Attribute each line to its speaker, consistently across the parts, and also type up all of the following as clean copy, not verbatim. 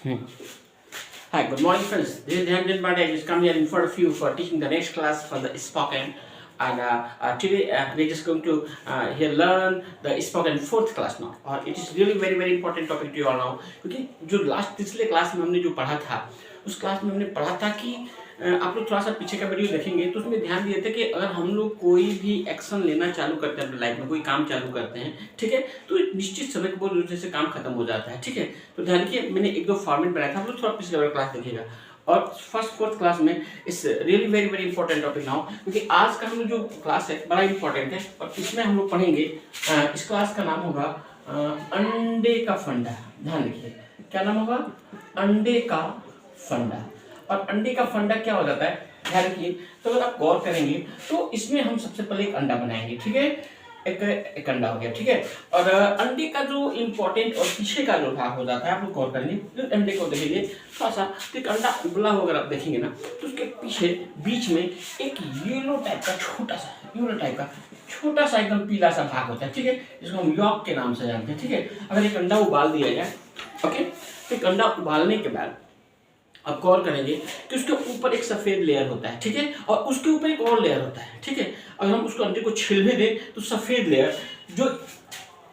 Speaker 1: Hmm. Hi, good morning, friends. This is Dhanjan Bhatt. I just come here in front of you for teaching the next class for the spoken. And today we're just going to here learn the spoken fourth class now. और it is really very important topic to you all now. क्योंकि जो last पिछले class में हमने जो पढ़ा था, उस क्लास में हमने पढ़ा था कि आप लोग थोड़ा सा पीछे का वीडियो देखेंगे तो उसमें ध्यान दिए थे कि अगर हम लोग कोई भी एक्शन लेना चालू करते हैं अपने लाइफ में, कोई काम चालू करते हैं, ठीक है, तो निश्चित समय के बाद दूसरे से काम खत्म हो जाता है, ठीक है। तो ध्यान रखिए, मैंने एक दो फॉर्मेट बनाया था, आप लोग थोड़ा पिछले वाला क्लास देखिएगा। और फर्स्ट फोर्थ क्लास में इस really very important topic now, क्योंकि आज का हम लोग जो क्लास है बड़ा इंपॉर्टेंट है और इसमें हम लोग पढ़ेंगे। इस क्लास का नाम होगा अंडे का फंडा। ध्यान रखिए, क्या नाम होगा? अंडे का फंडा। और अंडे का फंडा क्या हो जाता है, ध्यान रखिए। तो अगर आप गौर करेंगे तो इसमें हम सबसे पहले एक अंडा बनाएंगे, ठीक है। एक अंडा हो गया, ठीक है। और अंडे का जो इम्पोर्टेंट और पीछे का जो भाग हो जाता है, आप लोग गौर करेंगे तो अंडे को देखेंगे थोड़ा सा, तो एक अंडा उबला होकर आप देखेंगे ना, तो उसके पीछे बीच में एक येलो टाइप का छोटा सा एकदम पीला सा भाग होता है, ठीक है, जिसको हम यॉक के नाम से जानते हैं, ठीक है। अगर एक अंडा उबाल दिया जाए, ओके, तो एक अंडा उबालने के बाद आप गौर करेंगे कि उसके ऊपर एक सफ़ेद लेयर होता है, ठीक है, और उसके ऊपर एक और लेयर होता है, ठीक है। अगर हम उसको अंडे को छिल भी दें तो सफ़ेद लेयर जो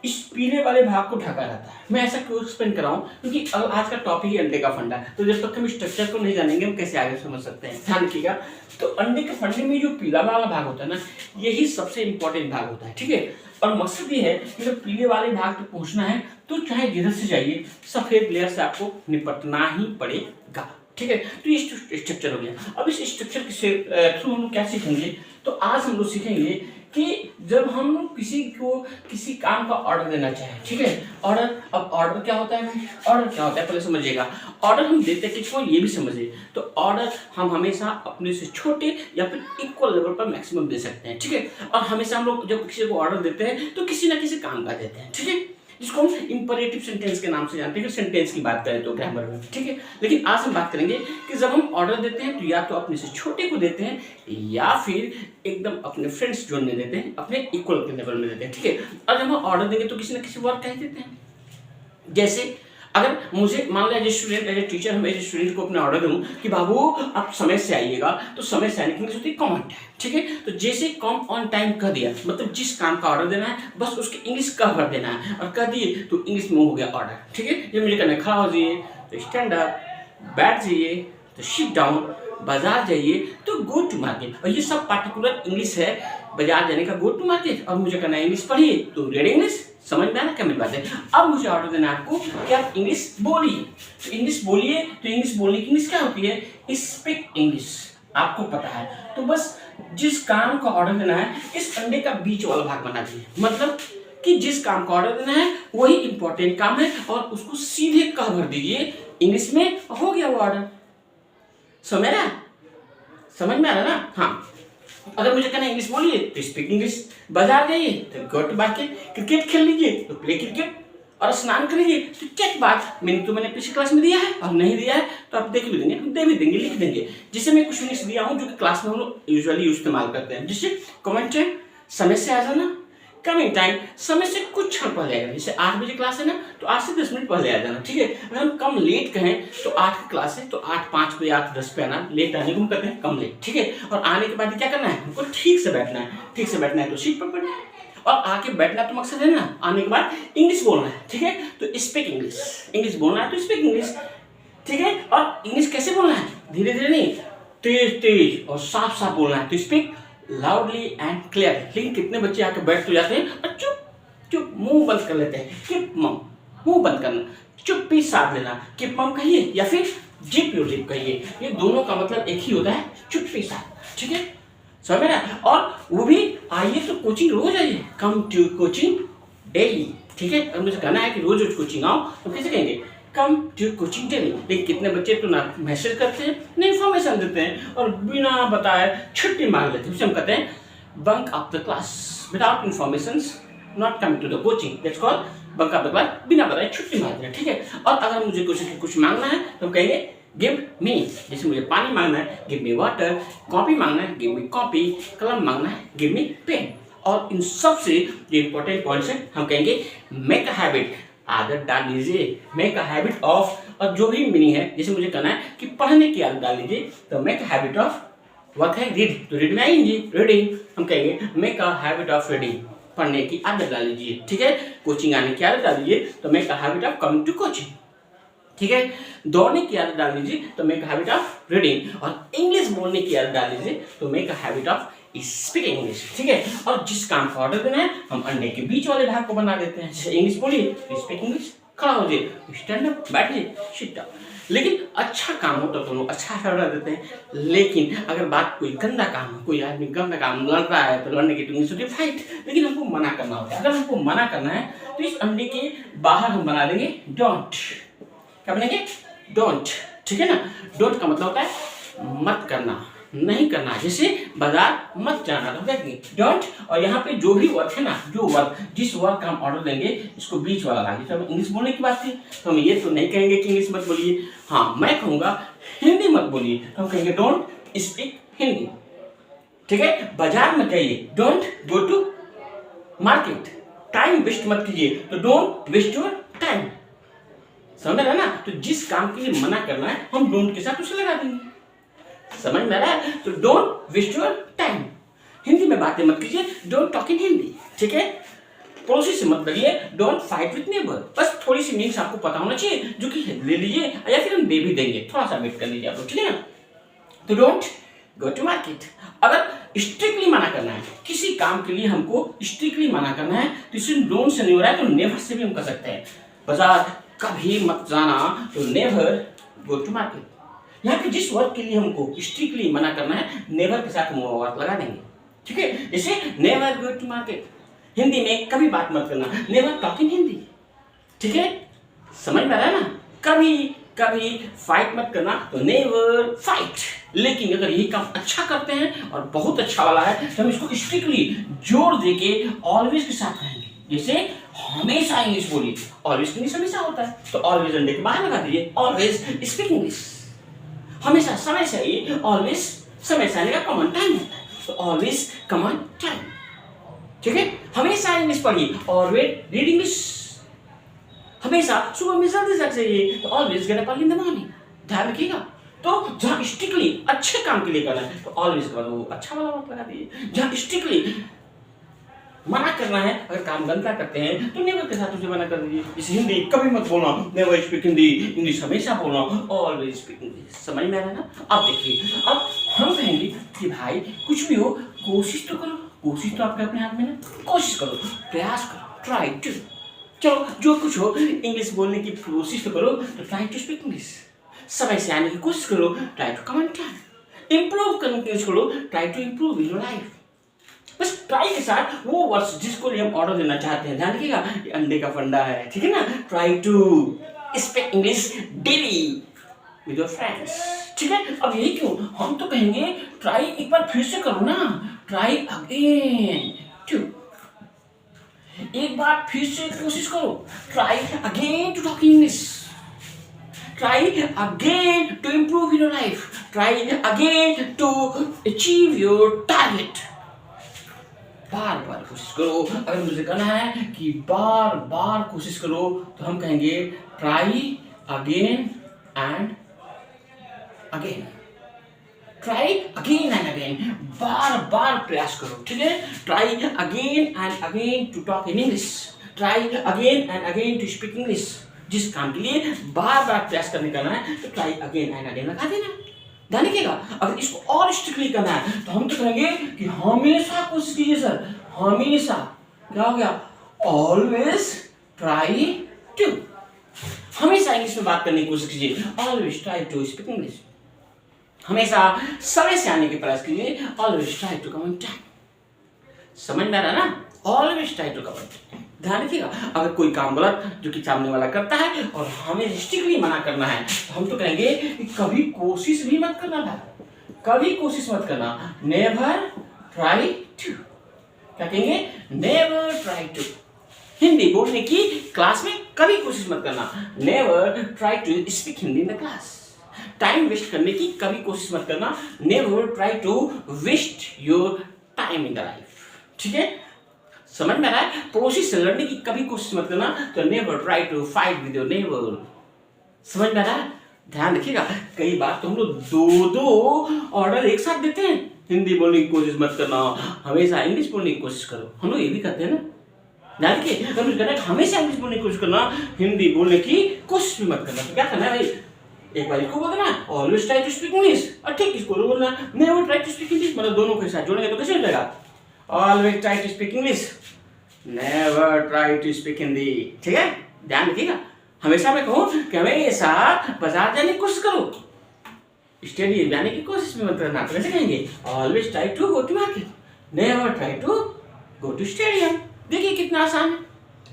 Speaker 1: इस पीले वाले भाग को ढका रहता है। मैं ऐसा क्यों एक्सप्लेन कर रहा हूँ, क्योंकि आज का टॉपिक ही अंडे का फंडा है, तो जब तक हम स्ट्रक्चर को नहीं जानेंगे हम कैसे आगे समझ सकते हैं। ध्यान रखिएगा, तो अंडे के फंडे में जो पीला वाला भाग होता है ना, यही सबसे इंपॉर्टेंट भाग होता है, ठीक है। और मकसद ये है कि जब पीले वाले भाग तक पहुँचना है तो चाहे जिधर से जाइए सफ़ेद लेयर से आपको निपटना ही पड़ेगा, ठीक है। तो ये स्ट्रक्चर हो गया। अब इस स्ट्रक्चर के थ्रू हम लोग क्या सीखेंगे, तो आज हम लोग सीखेंगे कि जब हम लोग किसी को किसी काम का ऑर्डर देना चाहें, ठीक है। ऑर्डर, अब ऑर्डर क्या होता है भाई? ऑर्डर क्या होता है पहले समझिएगा। ऑर्डर हम देते किसको, ये भी समझिए। तो ऑर्डर हम हमेशा अपने से छोटे या फिर इक्वल लेवल पर मैक्सिमम दे सकते हैं, ठीक है। और हमेशा हम लोग जब किसी को ऑर्डर देते हैं तो किसी ना किसी काम का देते हैं, ठीक है, जिसको हम इंपरेटिव सेंटेंस के नाम से जानते हैं, सेंटेंस की बात करें तो ग्रामर में, ठीक है। लेकिन आज हम बात करेंगे कि जब हम ऑर्डर देते हैं तो या तो अपने से छोटे को देते हैं या फिर एकदम अपने फ्रेंड्स जोड़ने देते हैं, अपने इक्वल के लेवल में देते हैं, ठीक है। और जब हम ऑर्डर देंगे तो किसी न किसी वर्क कह देते हैं। जैसे अगर मुझे मान लिया स्टूडेंट, एज ए टीचर हम एज स्टूडेंट को अपने ऑर्डर दूं कि बाबू आप समय से आइएगा, तो समय से आने की होती है कम ऑन टाइम, ठीक है। तो जैसे कम ऑन टाइम कह दिया, मतलब जिस काम का ऑर्डर देना है बस उसके इंग्लिश का भर देना है, और कह दिए तो इंग्लिश में हो गया ऑर्डर, ठीक है। जब मुझे कहना खड़ा हो जाइए तो स्टैंड अप, बैठ जाइए तो सिट डाउन, बाजार जाइए तो गो टू मार्केट। और ये सब पार्टिकुलर इंग्लिश है, बाजार जाने का गो टू मार्केट। और मुझे कहना इंग्लिश पढ़िए तो रीड इंग्लिश, समझ में आना क्या मेरी बात है। अब मुझे ऑर्डर देना है आपको कि आप इंग्लिश बोलिए, तो इंग्लिश बोलिए। तो इंग्लिश बोलने की इंग्लिश क्या होती है? स्पीक इंग्लिश, आपको पता है। तो बस जिस काम का ऑर्डर देना है इस अंडे का बीच वाला भाग बना दीजिए, मतलब कि जिस काम का ऑर्डर देना है वही इंपॉर्टेंट काम है और उसको सीधे कह भर दीजिए इंग्लिश में, हो गया वो ऑर्डर। समझ में आ रहा ना? हाँ, अगर मुझे कहना इंग्लिश बोलिए तो स्पीक इंग्लिश, बाजार जाइए तो गो टू मार्केट, क्रिकेट खेल लीजिए तो प्ले क्रिकेट, और स्नान कर लीजिए तो टेक बात। मैंने पिछली क्लास में दिया है, और नहीं दिया है तो आप देख भी देंगे, दे भी देंगे, लिख देंगे। जिससे मैं कुछ इंग्लिश दिया हूँ जो कि क्लास में हम लोग यूजुअली इस्तेमाल करते हैं। जिससे कमेंट है समय से आ जाना, कमिंग टाइम समय से कुछ क्षण पहले आएगा। जैसे 8 बजे क्लास है ना, तो 8 से 10 मिनट पहले आ जाना, ठीक है। अगर हम कम लेट कहें तो 8 की क्लास है तो 8:05 पे 8:10 पे आना, लेट आने को हम कहते हैं कम लेट, ठीक है। और आने के बाद क्या करना है, हमको ठीक से बैठना है। ठीक से बैठना है तो सीट पर बैठना है, और आके बैठना तो मकसद है ना, आने के बाद इंग्लिश बोलना है, ठीक है। तो स्पीक इंग्लिश, इंग्लिश बोलना है तो स्पीक इंग्लिश, ठीक है। और इंग्लिश कैसे बोलना है? धीरे धीरे नहीं, तेज और साफ साफ बोलना है। तो स्पीक लाउडली एंड क्लियर। लेकिन कितने बच्चे आके बैठ तो जाते हैं और चुप मुंह बंद कर लेते हैं। कीप मम, मुंह बंद करना, चुप्पी साध लेना। कीप मम कहिए या फिर जिप योर लिप कहिए, ये दोनों का मतलब एक ही होता है, चुप्पी साध, ठीक है। समझ में ना? और वो भी आइए तो कोचिंग रोज आइए, कम टू कोचिंग डेली, ठीक है। और मुझे कहना है कि रोज रोज कोचिंग आओ, तो कैसे कहेंगे? Come to coaching daily. लेकिन कितने बच्चे तो ना मैसेज करते हैं ना इन्फॉर्मेशन देते हैं और बिना बताए छुट्टी मांग लेते हैं। उसे हम कहते हैं bunk of the class, without information not coming to the coaching, that's called bunk of the class, बिना बताए छुट्टी मांग देना, ठीक है। और अगर मुझे कुछ मांगना है तो हम कहेंगे गिव मी। जैसे मुझे पानी मांगना है गिव मी वाटर, कॉपी मांगना है गिव मी कॉपी, कलम मांगना है गिव मी पेन। और इन सब से जो इंपॉर्टेंट पॉइंट्स है हम कहेंगे मेक अ हैबिट, आदत डाल लीजिए, मेक अ हैबिट ऑफ और जो भी मीनिंग है, जैसे मुझे कहना है कि पढ़ने की आदत डाल लीजिए, तो मेक हैबिट ऑफ, वर्क है रीड, तो रीड में आएंगे रीडिंग, हम कहेंगे make a habit of reading, पढ़ने की आदत डाल लीजिए। ठीक है, कोचिंग आने की आदत डाल लीजिए, तो make a habit of coming to coaching. ठीक है, दौड़ने की आदत डाल लीजिए, तो make a habit of reading, और इंग्लिश बोलने की आदत डाल लीजिए, तो make a habit of speaking English. ठीक है, और जिस काम का ऑर्डर देना है हम अंडे के बीच वाले भाग को बना देते हैं, जैसे इंग्लिश बोलिए स्पीक इंग्लिश, खड़ा हो जाइए, स्टैंड अप, बैठिए, सिट डाउन। लेकिन अच्छा काम हो तो लोग अच्छा ऑर्डर देते हैं, लेकिन अगर बात कोई गंदा काम है, कोई आदमी गंदा काम लड़ रहा है, तो लड़ने की इंग्लिश होती है फाइट, लेकिन हमको मना करना होता है। अगर हमको मना करना है तो इस अंडे के बाहर हम बना देंगे डोंट, क्या बनेंगे डोंट। ठीक है ना, डोंट का मतलब होता है मत करना, नहीं करना, जैसे बाजार मत जाना, तो देखेंगे डोंट, और यहाँ पे जो भी वर्क है ना, जो वर्क, जिस वर्क का हम ऑर्डर देंगे इसको बीच वाला लाइए। तो हम इंग्लिश बोलने की बात थी, तो हम ये तो नहीं कहेंगे कि इंग्लिश मत बोलिए, हाँ मैं कहूँगा हिंदी मत बोलिए, तो हम कहेंगे डोंट स्पीक हिंदी। ठीक है, बाजार मत जाइए, don't go to market, time waste मत कीजिए, तो डोंट वेस्ट योर टाइम। समझ रहे ना, तो जिस काम के लिए मना करना है हम डोंट के साथ उसे लगा देंगे। समझ में आ रहा है, तो don't waste your time, Hindi में बातें मत कीजिए, डोंट टॉक इन हिंदी। ठीक है, पड़ोसी से मत लड़िए, डोंट फाइट विथ नेबर। बस थोड़ी सी मीनिंग्स आपको पता होना चाहिए, जो कि ले लीजिए या फिर हम दे भी देंगे, थोड़ा सा वेट कर लीजिए आप लोग। ठीक है ना, तो डोंट गो टू मार्केट। अगर स्ट्रिक्टली मना करना है किसी काम के लिए, हमको स्ट्रिक्टली मना करना है, तो इसे डोंट से नहीं हो रहा है, तो नेवर से भी हम कर सकते हैं। बाजार कभी मत जाना, तो नेवर गो टू मार्केट। यहाँ पे जिस वर्ड के लिए हमको स्ट्रिक्टली मना करना है, नेवर के साथ हम वर्ड लगा देंगे। ठीक है, जैसे never go to market, Hindi में कभी बात मत करना, नेवर टॉक इन हिंदी। ठीक है, समझ में आ रहा है ना, कभी कभी फाइट मत करना, तो नेवर फाइट। लेकिन अगर यही काम अच्छा करते हैं और बहुत अच्छा वाला है, तो हम इसको स्ट्रिक्टली जोर देके ऑलवेज के साथ कहेंगे, जैसे हमेशा इंग्लिश बोलिए, ऑलवेज इंग्लिश हमेशा होता है, तो ऑलवेज अंडे के बाहर लगा दीजिए, ऑलवेज स्पीक इंग्लिश। हमेशा समय से आइए, ऑलवेज समय से आने का कॉमन टाइम होता है, तो ऑलवेज कॉमन टाइम। ठीक है, हमेशा इंग्लिश पढ़िए, ऑलवेज रीड इंग्लिश। हमेशा सुबह में जल्दी जग जाइए, तो always get up early in the morning. ध्यान रखिएगा, तो जहाँ स्ट्रिक्टली अच्छे काम के लिए करना है, तो ऑलवेज का वो अच्छा वाला वक्त लगा दीजिए। जहाँ स्ट्रिक्टली मना करना है, अगर काम गंदा करते हैं, तो नेवर के साथ उसे मना कर दीजिए, जैसे हिंदी कभी मत बोलना, नेवर स्पीक हिंदी, इंग्लिश हमेशा बोलना, ऑलवेज स्पीक इंग्लिश। समझ में आ रहा है ना। अब देखिए, अब हम कहेंगे कि भाई कुछ भी हो कोशिश तो करो, कोशिश तो आपके अपने हाथ में ना, कोशिश करो, प्रयास करो, ट्राई टू। चलो जो कुछ हो, इंग्लिश बोलने की कोशिश तो करो, तो ट्राई टू स्पीक इंग्लिश। समय से आने की कोशिश करो, try to come on time. Improve करने की कोशिश करो, try to improve in your life. बस ट्राई के साथ वो वर्ड्स जिसको लिए हम ऑर्डर देना चाहते हैं, ध्यान रखिएगा, ये अंडे का फंडा है। ठीक है ना, try to speak English daily with your friends. ठीक है, अब यही क्यों, हम तो कहेंगे ट्राई एक बार फिर से करो ना, ट्राई अगेन टू, एक बार फिर से कोशिश करो, try again to talk English, try again to improve in your life, try again to achieve your target. बार बार कोशिश करो। अगर मुझे कहना है कि बार बार कोशिश करो, तो हम कहेंगे try again and again, try again and again, बार बार प्रयास करो। ठीक है, try again and again to talk in English, try again and again to speak English. जिस काम के लिए बार बार प्रयास करने करना है, तो ट्राई अगेन एंड अगेन लगा देना। ध्यान रखिएगा, अगर इसको और स्ट्रिक्टली करना है, तो हम तो कहेंगे कि हमेशा कोशिश कीजिए सर, हमेशा, क्या हो गया, ऑलवेज ट्राई टू, हमेशा इंग्लिश में बात करने की कोशिश कीजिए, always try to speak English. हमेशा समय से आने के प्रयास कीजिए, always try to come on time. समझ में आ रहा है ना, always try to come on time. ध्यान रखिएगा, अगर कोई काम गलत जो कि सामने वाला करता है और हमें स्ट्रिक्टली मना करना है, तो हम तो कहेंगे कि कभी कोशिश भी मत करना था, कभी कोशिश मत करना, नेवर ट्राई टू। क्या कहेंगे, नेवर ट्राई टू। हिंदी बोलने की क्लास में कभी कोशिश मत करना, never try to speak Hindi in the class. Time waste करने की कभी कोशिश मत करना, never try to waste your time in the life. ठीक है, समझ में आ रहा है। पड़ोसी से लड़ने की कभी कोशिश मत करना, तो never try to fight with your neighbour. समझ में आ रहा है? ध्यान रखिएगा, कई बार तो हम लोग दो ऑर्डर एक साथ देते हैं। हिंदी बोलने की कोशिश मत करना, हमेशा इंग्लिश बोलने की कोशिश करो। हम लोग ये भी करते हैं ना, ध्यान रखिए। हम कहते हैं हमेशा इंग्लिश बोलने की कोशिश करना, हिंदी बोलने की कोशिश भी मत करना। तो क्या करना है भाई, एक बार इसको बोल देना always try to speak English, और ठीक इसको बोलना never try to speak English. मतलब दोनों के साथ जोड़ेंगे तो कैसे हो जाएगा, always try to speak English, never try to speak Hindi. ठीक है, ध्यान रखिएगा। हमेशा मैं कहूँ कि हमेशा बाजार जाने की कोशिश करो, स्टेडियम जाने की कोशिश भी मत करना। तो कैसे कहेंगे, always try to go to market, never try to go to stadium. देखिए कितना आसान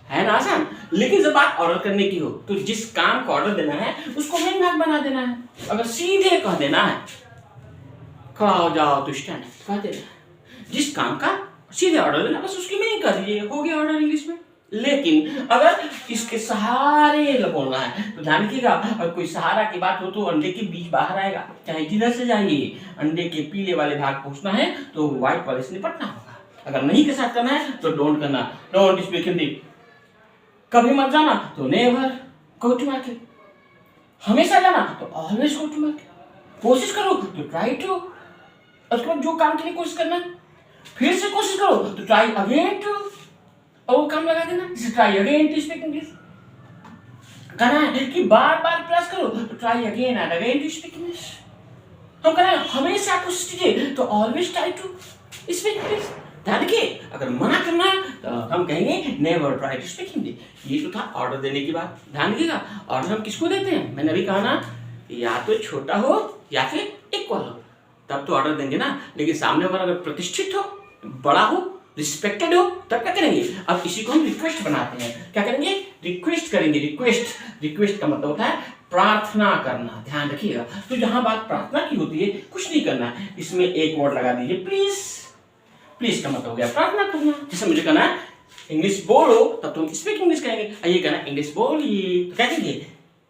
Speaker 1: है ना, आसान। लेकिन जब बात ऑर्डर करने की हो तो जिस काम का ऑर्डर देना है उसको मेन भाग बना देना है। अगर सीधे कह देना है खड़ा हो जाओ तो स्टैंड कह देना है, जिस काम का सीधे ऑर्डर देना बस उसकी मीनिंग कर दीजिए, हो गया ऑर्डर इंग्लिश में। लेकिन अगर इसके सहारे बोलना है तो ध्यान रखिएगा, अगर कोई सहारा की बात हो तो अंडे के बीच बाहर आएगा, चाहे जिधर से जाइए। अंडे के पीले वाले भाग पूछना है तो व्हाइट वाले से निपटना होगा। अगर नहीं के साथ करना है तो डोंट करना, डोंट स्पीक हिंदी। कभी मत जाना तो नेवर गो टू मार्केट, हमेशा जाना तो ऑलवेज गो टू मार्केट, कोशिश करो तो ट्राई टू, उसके बाद जो काम के लिए कोशिश करना है फिर से कोशिश करो तो ट्राई अगेन टू, और वो काम लगा देना जैसे try again to speak English. कहना है कि बार बार प्रयास करो तो try again and again to speak English. हम कहना है हमेशा कोशिश कीजिए तो always try to speak English. ध्यान रखिए, अगर मना करना है तो हम कहेंगे never try to speak Hindi. ये तो था ऑर्डर देने की बात। ध्यान रखिएगा, ऑर्डर हम किसको देते हैं, मैंने अभी कहा ना, या तो छोटा हो या फिर इक्वल हो तब तो ऑर्डर देंगे ना। लेकिन सामने वाला अगर प्रतिष्ठित हो, बड़ा हो, रिस्पेक्टेड हो तब क्या करेंगे। अब इसी को हम रिक्वेस्ट बनाते हैं, क्या करेंगे, रिक्वेस्ट करेंगे। रिक्वेस्ट का मतलब होता है प्रार्थना करना। ध्यान रखिएगा, तो जहां बात प्रार्थना की होती है कुछ नहीं करना, इसमें एक वर्ड लगा दीजिए प्लीज। प्लीज का मतलब हो गया प्रार्थना करना। जैसे मुझे कहना है इंग्लिश बोलो तब तुम स्पीक इंग्लिश कहेंगे, आइए कहना इंग्लिश बोलिए तो क्या कहेंगे,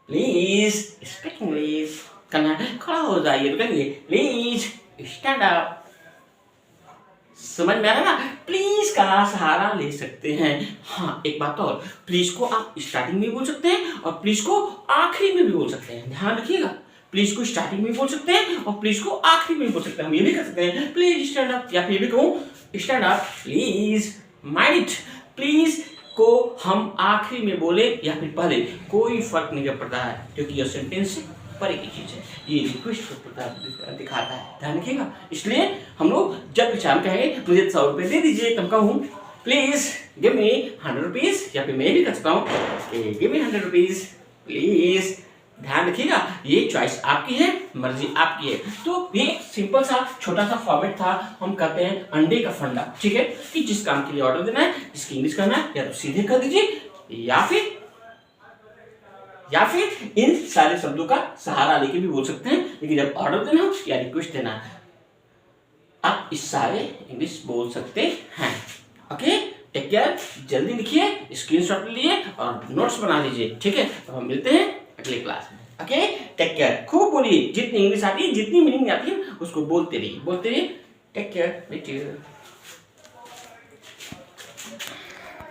Speaker 1: प्लीज स्पीक इंग्लिश। कहना है खड़ा हो जाइए तो कहेंगे प्लीज स्टैंड अप। समझ में आ रहा है ना, प्लीज का सहारा ले सकते हैं। हाँ एक बात और, प्लीज को आप स्टार्टिंग में भी बोल सकते हैं और प्लीज को आखिरी में भी बोल सकते हैं। ध्यान रखिएगा, प्लीज को स्टार्टिंग में बोल सकते हैं और प्लीज को आखिरी में बोल सकते हैं। हम ये भी कर सकते हैं प्लीज स्टैंड अप, या फिर भी कहूँ stand up please mind it. Please को हम आखिरी में बोले या फिर पहले कोई फर्क नहीं पड़ता है, क्योंकि यह सेंटेंस से परे की चीज है, ये रिक्वेस्ट को दिखाता है। ध्यान रखिएगा, इसलिए हम लोग जब पहचान कहेंगे मुझे 100 रुपये दे दीजिए तब कहूँ प्लीज गिव मी 100 रुपीज, या फिर मैं भी कर सकता हूँ गिव मी 100 रुपीज प्लीज। ध्यान रखिएगा, ये चॉइस आपकी है, मर्जी आपकी है। तो ये सिंपल सा छोटा सा फॉर्मेट था, हम कहते हैं अंडे का फंडा। ठीक है, कि जिस काम के लिए ऑर्डर देना है, जिसकी इंग्लिश करना है, या तो सीधे कर दीजिए या फिर इन सारे शब्दों का सहारा लेके भी बोल सकते हैं। लेकिन जब ऑर्डर देना हो या रिक्वेस्ट देना है, आप इस सारे इंग्लिश बोल सकते हैं। ओके, टेक केयर, जल्दी लिखिए, स्क्रीनशॉट लिए और नोट्स बना लीजिए। ठीक है, तो हम मिलते हैं अगले क्लास में। ओके, टेक केयर, खूब बोलिए, जितनी इंग्लिश आती है, जितनी मीनिंग आती है उसको बोलते रहिए। Take care,